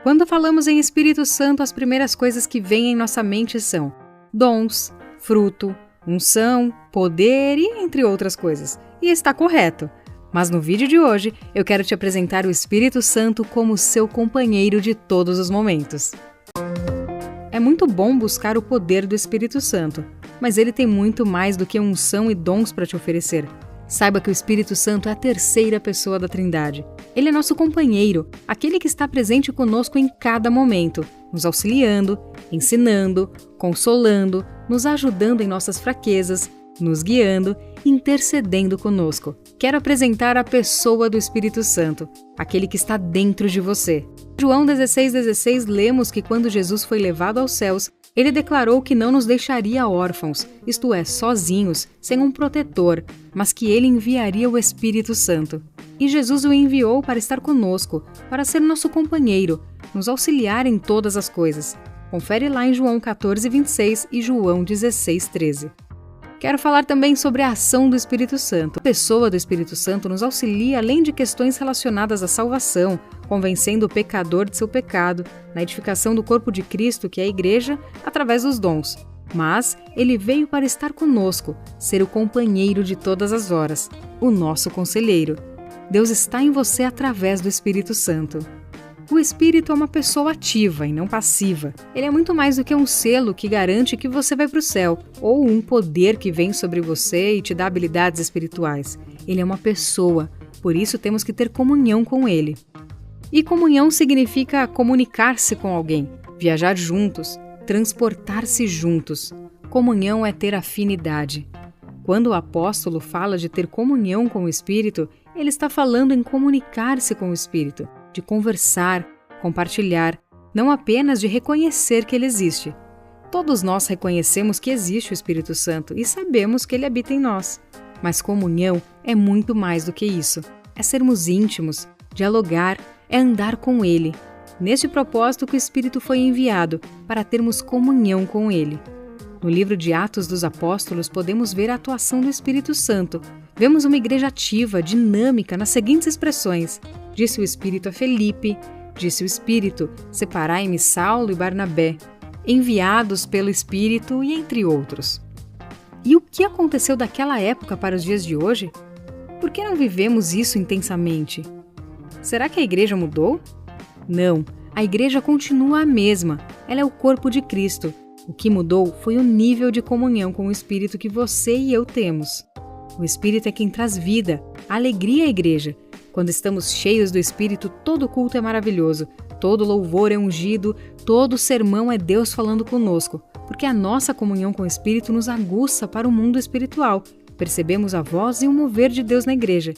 Quando falamos em Espírito Santo, as primeiras coisas que vêm em nossa mente são dons, fruto, unção, poder e entre outras coisas. E está correto. Mas no vídeo de hoje, eu quero te apresentar o Espírito Santo como seu companheiro de todos os momentos. É muito bom buscar o poder do Espírito Santo, mas ele tem muito mais do que unção e dons para te oferecer. Saiba que o Espírito Santo é a terceira pessoa da Trindade. Ele é nosso companheiro, aquele que está presente conosco em cada momento, nos auxiliando, ensinando, consolando, nos ajudando em nossas fraquezas, nos guiando, intercedendo conosco. Quero apresentar a pessoa do Espírito Santo, aquele que está dentro de você. João 16,16 lemos que quando Jesus foi levado aos céus, ele declarou que não nos deixaria órfãos, isto é, sozinhos, sem um protetor, mas que ele enviaria o Espírito Santo. E Jesus o enviou para estar conosco, para ser nosso companheiro, nos auxiliar em todas as coisas. Confere lá em João 14,26 e João 16,13. Quero falar também sobre a ação do Espírito Santo. A pessoa do Espírito Santo nos auxilia além de questões relacionadas à salvação, convencendo o pecador de seu pecado, na edificação do corpo de Cristo, que é a Igreja, através dos dons. Mas ele veio para estar conosco, ser o companheiro de todas as horas, o nosso conselheiro. Deus está em você através do Espírito Santo. O Espírito é uma pessoa ativa e não passiva. Ele é muito mais do que um selo que garante que você vai para o céu, ou um poder que vem sobre você e te dá habilidades espirituais. Ele é uma pessoa, por isso temos que ter comunhão com ele. E comunhão significa comunicar-se com alguém, viajar juntos, transportar-se juntos. Comunhão é ter afinidade. Quando o apóstolo fala de ter comunhão com o Espírito, ele está falando em comunicar-se com o Espírito, de conversar, compartilhar, não apenas de reconhecer que ele existe. Todos nós reconhecemos que existe o Espírito Santo e sabemos que ele habita em nós. Mas comunhão é muito mais do que isso. É sermos íntimos, dialogar, é andar com ele. Neste propósito que o Espírito foi enviado, para termos comunhão com ele. No livro de Atos dos Apóstolos podemos ver a atuação do Espírito Santo. Vemos uma igreja ativa, dinâmica, nas seguintes expressões. Disse o Espírito a Felipe, disse o Espírito, separai-me Saulo e Barnabé, enviados pelo Espírito e entre outros. E o que aconteceu daquela época para os dias de hoje? Por que não vivemos isso intensamente? Será que a igreja mudou? Não, a igreja continua a mesma, ela é o corpo de Cristo. O que mudou foi o nível de comunhão com o Espírito que você e eu temos. O Espírito é quem traz vida, alegria à igreja. Quando estamos cheios do Espírito, todo culto é maravilhoso, todo louvor é ungido, todo sermão é Deus falando conosco, porque a nossa comunhão com o Espírito nos aguça para o mundo espiritual. Percebemos a voz e o mover de Deus na igreja.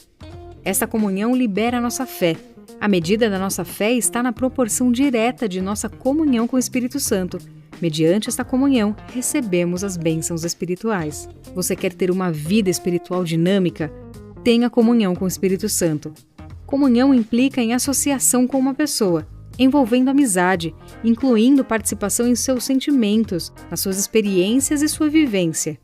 Esta comunhão libera a nossa fé. A medida da nossa fé está na proporção direta de nossa comunhão com o Espírito Santo. Mediante esta comunhão, recebemos as bênçãos espirituais. Você quer ter uma vida espiritual dinâmica? Tenha comunhão com o Espírito Santo. Comunhão implica em associação com uma pessoa, envolvendo amizade, incluindo participação em seus sentimentos, nas suas experiências e sua vivência.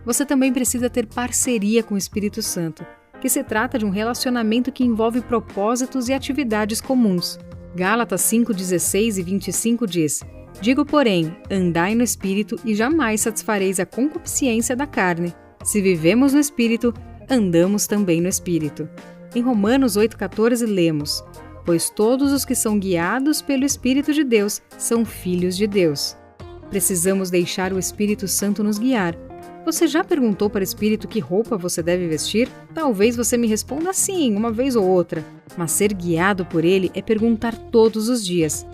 Você também precisa ter parceria com o Espírito Santo, que se trata de um relacionamento que envolve propósitos e atividades comuns. Gálatas 5:16 e 25 diz: Digo, porém, andai no Espírito e jamais satisfareis a concupiscência da carne. Se vivemos no Espírito, andamos também no Espírito. Em Romanos 8,14 lemos: Pois todos os que são guiados pelo Espírito de Deus são filhos de Deus. Precisamos deixar o Espírito Santo nos guiar. Você já perguntou para o Espírito que roupa você deve vestir? Talvez você me responda sim, uma vez ou outra. Mas ser guiado por ele é perguntar todos os dias.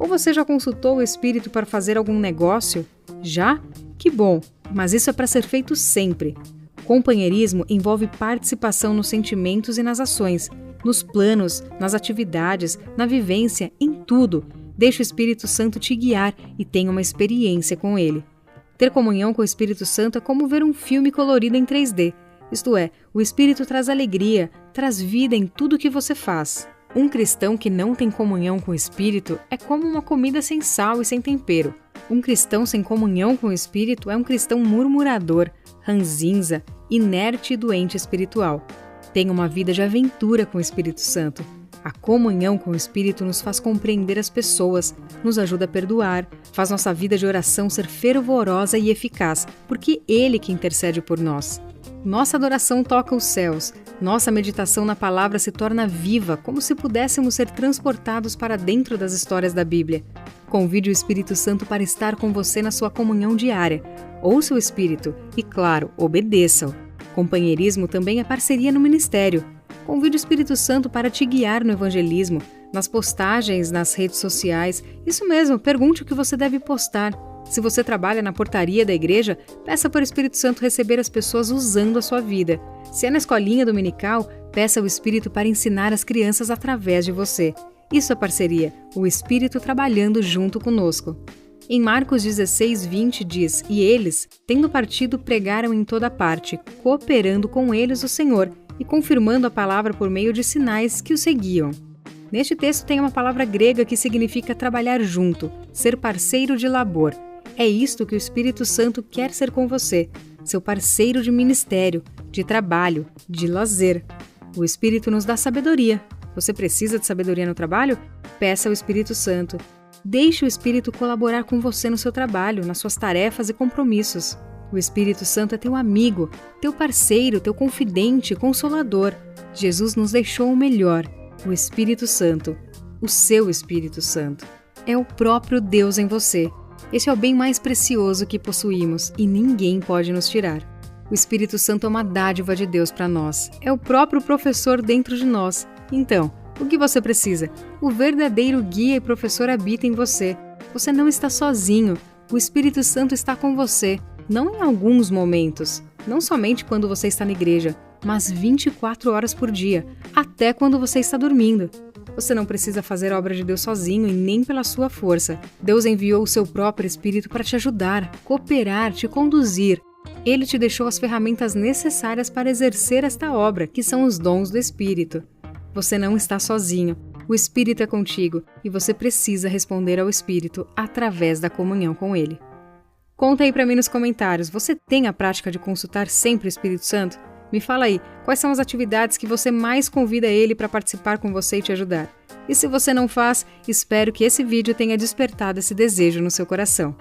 Ou você já consultou o Espírito para fazer algum negócio? Já? Que bom! Mas isso é para ser feito sempre. Companheirismo envolve participação nos sentimentos e nas ações, nos planos, nas atividades, na vivência, em tudo. Deixe o Espírito Santo te guiar e tenha uma experiência com ele. Ter comunhão com o Espírito Santo é como ver um filme colorido em 3D. Isto é, o Espírito traz alegria, traz vida em tudo que você faz. Um cristão que não tem comunhão com o Espírito é como uma comida sem sal e sem tempero. Um cristão sem comunhão com o Espírito é um cristão murmurador, ranzinza, inerte e doente espiritual. Tenha uma vida de aventura com o Espírito Santo. A comunhão com o Espírito nos faz compreender as pessoas, nos ajuda a perdoar, faz nossa vida de oração ser fervorosa e eficaz, porque Ele que intercede por nós. Nossa adoração toca os céus, nossa meditação na palavra se torna viva, como se pudéssemos ser transportados para dentro das histórias da Bíblia. Convide o Espírito Santo para estar com você na sua comunhão diária. Ouça o Espírito e, claro, obedeça-o. Companheirismo também é parceria no ministério. Convide o Espírito Santo para te guiar no evangelismo, nas postagens nas redes sociais. Isso mesmo, pergunte o que você deve postar. Se você trabalha na portaria da igreja, peça para o Espírito Santo receber as pessoas usando a sua vida. Se é na escolinha dominical, peça ao Espírito para ensinar as crianças através de você. Isso é parceria, o Espírito trabalhando junto conosco. Em Marcos 16:20 diz: "E eles, tendo partido, pregaram em toda parte, cooperando com eles o Senhor e confirmando a palavra por meio de sinais que o seguiam." Neste texto tem uma palavra grega que significa trabalhar junto, ser parceiro de labor. É isto que o Espírito Santo quer ser com você, seu parceiro de ministério, de trabalho, de lazer. O Espírito nos dá sabedoria. Você precisa de sabedoria no trabalho? Peça ao Espírito Santo. Deixe o Espírito colaborar com você no seu trabalho, nas suas tarefas e compromissos. O Espírito Santo é teu amigo, teu parceiro, teu confidente, consolador. Jesus nos deixou o melhor, o Espírito Santo, o seu Espírito Santo. É o próprio Deus em você. Esse é o bem mais precioso que possuímos e ninguém pode nos tirar. O Espírito Santo é uma dádiva de Deus para nós. É o próprio professor dentro de nós. Então, o que você precisa? O verdadeiro guia e professor habita em você. Você não está sozinho. O Espírito Santo está com você. Não em alguns momentos. Não somente quando você está na igreja, mas 24 horas por dia. Até quando você está dormindo. Você não precisa fazer a obra de Deus sozinho e nem pela sua força. Deus enviou o seu próprio Espírito para te ajudar, cooperar, te conduzir. Ele te deixou as ferramentas necessárias para exercer esta obra, que são os dons do Espírito. Você não está sozinho. O Espírito é contigo e você precisa responder ao Espírito através da comunhão com Ele. Conta aí para mim nos comentários, você tem a prática de consultar sempre o Espírito Santo? Me fala aí, quais são as atividades que você mais convida ele para participar com você e te ajudar? E se você não faz, espero que esse vídeo tenha despertado esse desejo no seu coração.